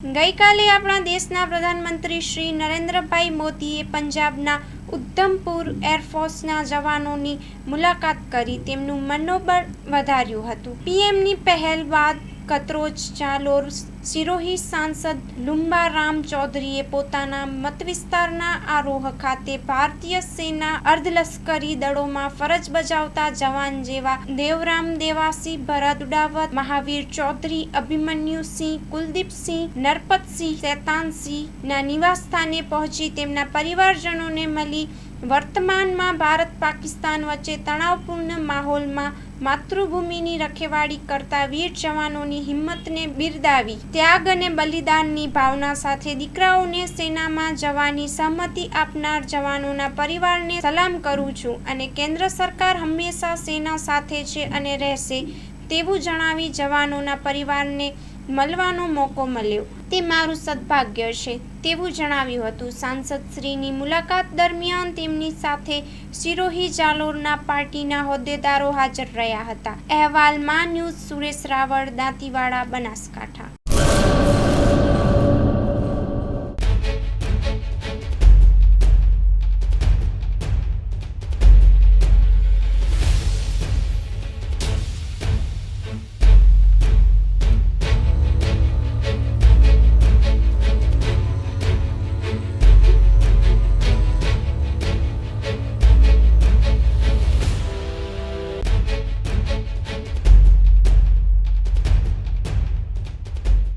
ગઈકાલે આપણા દેશના પ્રધાનમંત્રી શ્રી નરેન્દ્રભાઈ મોદીએ પંજાબના ઉધમપુર એરફોર્સના જવાનોની મુલાકાત કરી તેમનું મનોબળ વધાર્યું હતું। પીએમની પહેલ બાદ કતરોજ જાલોર સિરોહી સાંસદ લુંબારામ ચૌધરીએ પોતાના મતવિસ્તારના આરોહ ખાતે ભારતીય સેના અર્ધલશ્કરી દળોમાં ફરજ બજાવતા જવાન જેવા દેવરામ દેવાસી, ભરત ઉડાવત, મહાવીર ચૌધરી, અભિમન્યુસિંહ, કુલદીપસિંહ, નરપતસિંહ, શેતાનસિંહના નિવાસસ્થાને પહોંચી તેમના પરિવારજનોને મળી વર્તમાનમાં ભારત પાકિસ્તાન વચ્ચે તણાવપૂર્ણ માહોલમાં માતૃભૂમિની રખેવાળી કરતા વીર જવાનોની હિંમતને બિરદાવી ત્યાગ અને બલિદાનની ભાવના સાથે દીકરાઓને સેનામાં જવાની સહમતિ આપનાર જવાનોના પરિવારને સલામ કરું છું અને કેન્દ્ર સરકાર હંમેશા સેના સાથે છે અને રહેશે તેવું જણાવી જવાનોના પરિવારને મળવાનો મોકો મળ્યો તે મારું સદભાગ્ય છે તેવું જણાવ્યું હતું। સાંસદશ્રીની મુલાકાત દરમિયાન તેમની સાથે સિરોહી જાલોરના પાર્ટીના હોદ્દેદારો હાજર રહ્યા હતા। અહેવાલ માં ન્યૂઝ સુરેશ રાવળ, દાંતીવાડા, બનાસકાંઠા।